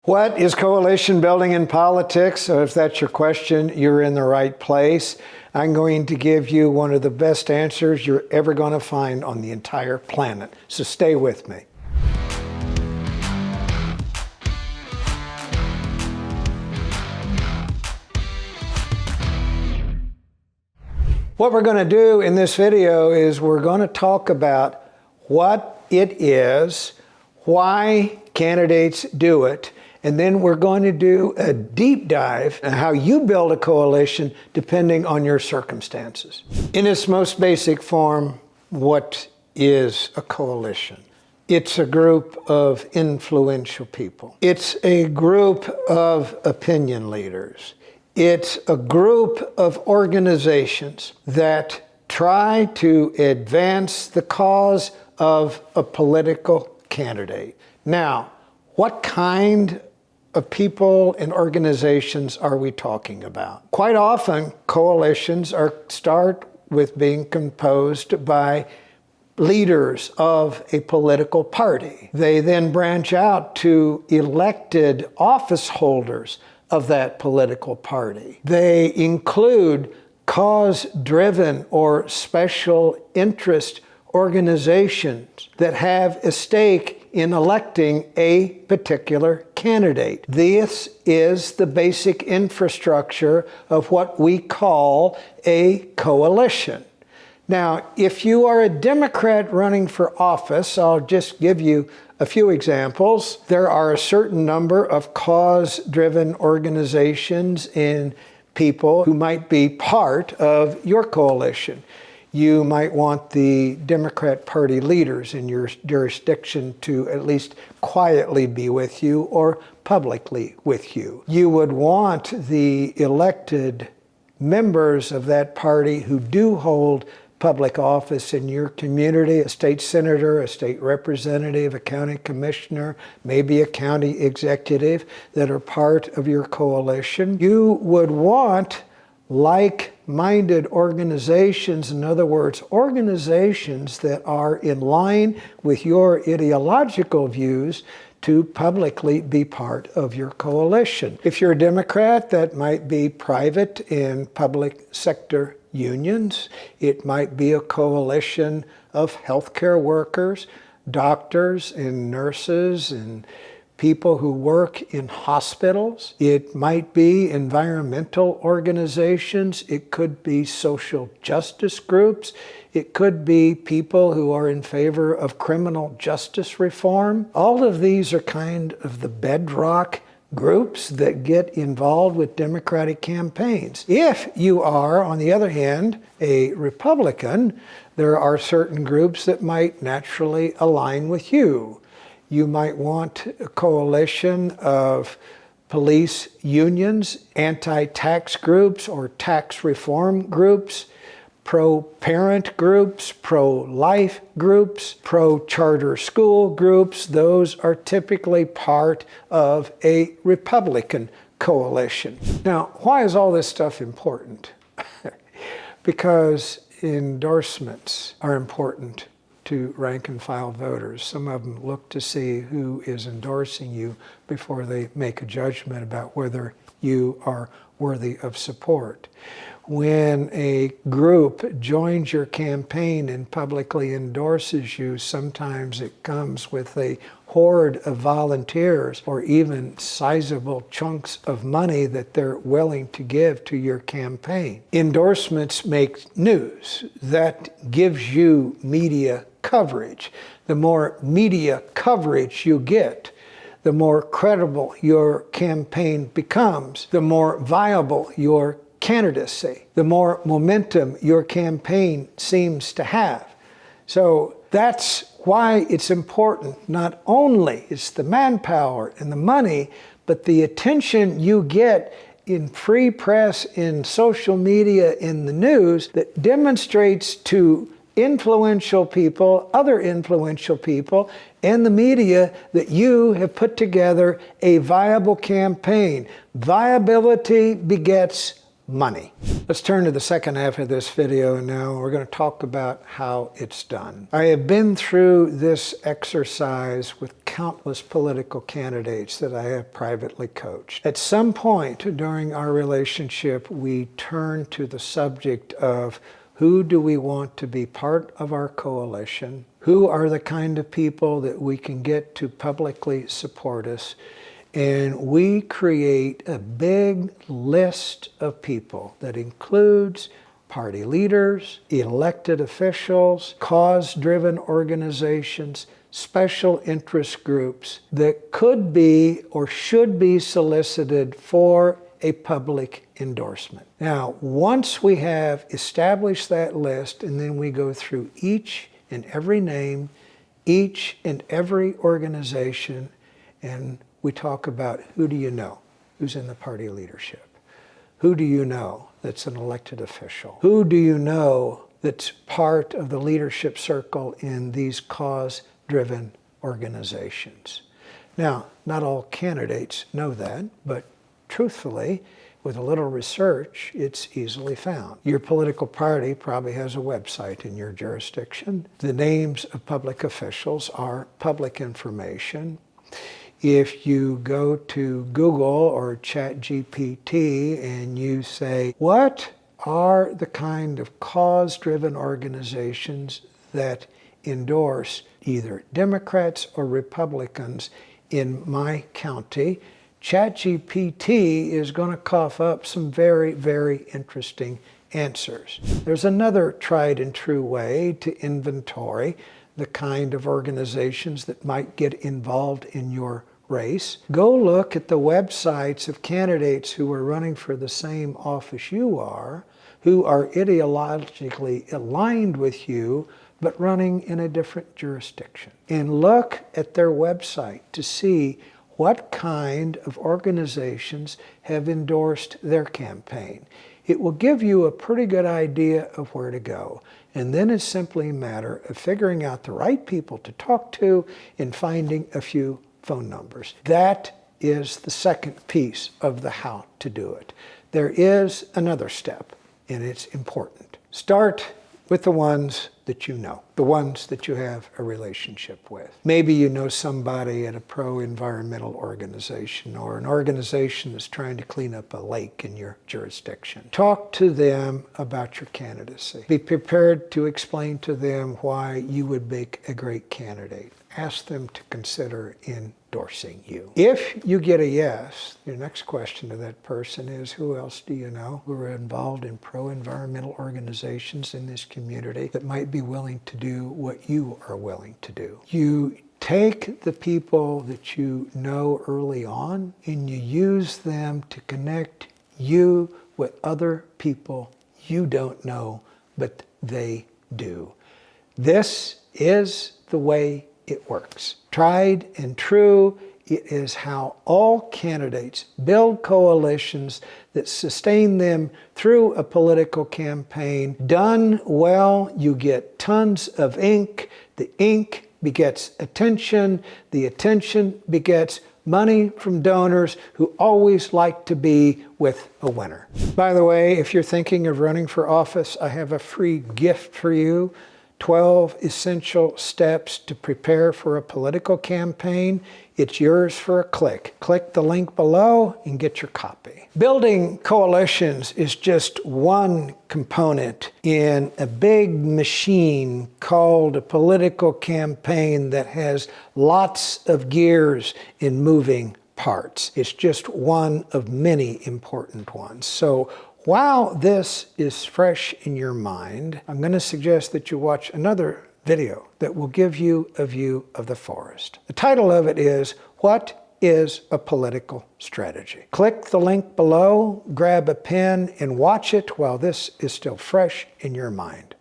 What is coalition building in politics? So if that's your question, you're in the right place. I'm going to give you one of the best answers you're ever going to find on the entire planet. So stay with me. What we're going to do in this video is we're going to talk about what it is, why candidates do it, and then we're going to do a deep dive on how you build a coalition depending on your circumstances. In its most basic form, what is a coalition? It's a group of influential people. It's a group of opinion leaders. It's a group of organizations that try to advance the cause of a political candidate. Now, what kind of people and organizations are we talking about? Quite often, coalitions start with being composed by leaders of a political party. They then branch out to elected office holders of that political party. They include cause-driven or special interest organizations that have a stake in electing a particular candidate. This is the basic infrastructure of what we call a coalition. Now, if you are a Democrat running for office, I'll just give you a few examples. There are a certain number of cause-driven organizations and people who might be part of your coalition. You might want the Democrat Party leaders in your jurisdiction to at least quietly be with you or publicly with you. You would want the elected members of that party who do hold public office in your community, a state senator, a state representative, a county commissioner, maybe a county executive, that are part of your coalition. You would want like-minded organizations, in other words, organizations that are in line with your ideological views, to publicly be part of your coalition. If you're a Democrat, that might be private and public sector unions. It might be a coalition of healthcare workers, doctors and nurses and people who work in hospitals. It might be environmental organizations. It could be social justice groups. It could be people who are in favor of criminal justice reform. All of these are kind of the bedrock groups that get involved with Democratic campaigns. If you are, on the other hand, a Republican, there are certain groups that might naturally align with you. You might want a coalition of police unions, anti-tax groups or tax reform groups, pro-parent groups, pro-life groups, pro-charter school groups. Those are typically part of a Republican coalition. Now, why is all this stuff important? Because endorsements are important to rank and file voters. Some of them look to see who is endorsing you before they make a judgment about whether you are worthy of support. When a group joins your campaign and publicly endorses you, sometimes it comes with a horde of volunteers or even sizable chunks of money that they're willing to give to your campaign. Endorsements make news. That gives you media coverage. The more media coverage you get, the more credible your campaign becomes, the more viable your candidacy, the more momentum your campaign seems to have. So that's why it's important. Not only is the manpower and the money, but the attention you get in free press, in social media, in the news, that demonstrates to influential people, other influential people, and the media that you have put together a viable campaign. Viability begets money. Let's turn to the second half of this video now. We're going to talk about how it's done. I have been through this exercise with countless political candidates that I have privately coached. At some point during our relationship, we turn to the subject of who do we want to be part of our coalition? Who are the kind of people that we can get to publicly support us? And we create a big list of people that includes party leaders, elected officials, cause-driven organizations, special interest groups that could be or should be solicited for a public endorsement. Now, once we have established that list, and then we go through each and every name, each and every organization, and we talk about who do you know who's in the party leadership? Who do you know that's an elected official? Who do you know that's part of the leadership circle in these cause-driven organizations? Now, not all candidates know that, but truthfully, with a little research, it's easily found. Your political party probably has a website in your jurisdiction. The names of public officials are public information. If you go to Google or ChatGPT and you say, what are the kind of cause-driven organizations that endorse either Democrats or Republicans in my county, ChatGPT is going to cough up some very, very interesting answers. There's another tried and true way to inventory the kind of organizations that might get involved in your race. Go look at the websites of candidates who are running for the same office you are, who are ideologically aligned with you, but running in a different jurisdiction. And look at their website to see what kind of organizations have endorsed their campaign. It will give you a pretty good idea of where to go. And then it's simply a matter of figuring out the right people to talk to and finding a few phone numbers. That is the second piece of the how to do it. There is another step, and it's important. Start with the ones that you know, the ones that you have a relationship with. Maybe you know somebody at a pro-environmental organization or an organization that's trying to clean up a lake in your jurisdiction. Talk to them about your candidacy. Be prepared to explain to them why you would make a great candidate. Ask them to consider endorsing you. If you get a yes, your next question to that person is, who else do you know who are involved in pro-environmental organizations in this community that might be willing to do what you are willing to do? You take the people that you know early on and you use them to connect you with other people you don't know, but they do. This is the way it works. Tried and true, it is how all candidates build coalitions that sustain them through a political campaign. Done well, you get tons of ink. The ink begets attention. The attention begets money from donors who always like to be with a winner. By the way, if you're thinking of running for office, I have a free gift for you. 12 essential steps to prepare for a political campaign. It's yours for a click. Click the link below and get your copy. Building coalitions is just one component in a big machine called a political campaign that has lots of gears and moving parts. It's just one of many important ones. So while this is fresh in your mind, I'm going to suggest that you watch another video that will give you a view of the forest. The title of it is, What is a Political Strategy? Click the link below, grab a pen, and watch it while this is still fresh in your mind.